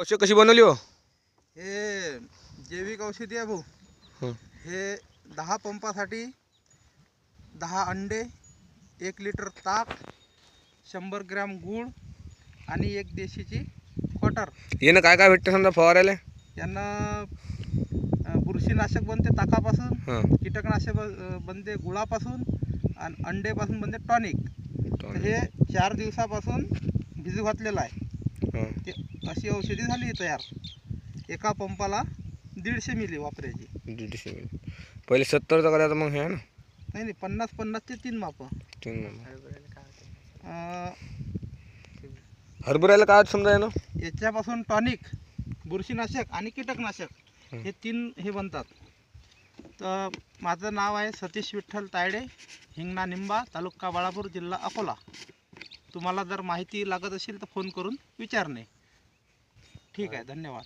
औषध कशी बनवली हो? हे जैविक औषधी आहे भाऊ. हं. हे 10 पंपासाठी 10 अंडे, 1 लिटर ताक, 100 ग्रॅम गूळ आणि 1 देशीची क्वार्टर. यानं काय काय भेटते समजा फवारायला? यानं बुरशीनाशक बनते ताकापासून, हां. कीटकनाशक बनते गुळापासून आणि अंडेपासून बनते टॉनिक. तर हे 4 दिवसापासून भिजू घातलेलं आहे. हां. ते अशी औषधी झाली तयार. एका पंपाला 150 मिली वापरायची. 150 मिली. पहिले 70चा करायचा, मग हे आहे ना नाही 50-50चे 3 मापं. 3 नंबर. अं, हरभऱ्याला काय समजा आहे ना? याच्यापासून टॉनिक, बुरशीनाशक आणि कीटकनाशक हे 3 हे बनतात. तर माझं नाव आहे सतीश विठ्ठल तायडे, हिंगणा निंबा, तालुका बाळापूर, जिल्हा अकोला. तुम्हाला जर माहिती लागत असेल तर फोन करून विचारणे. ठीक आहे, धन्यवाद.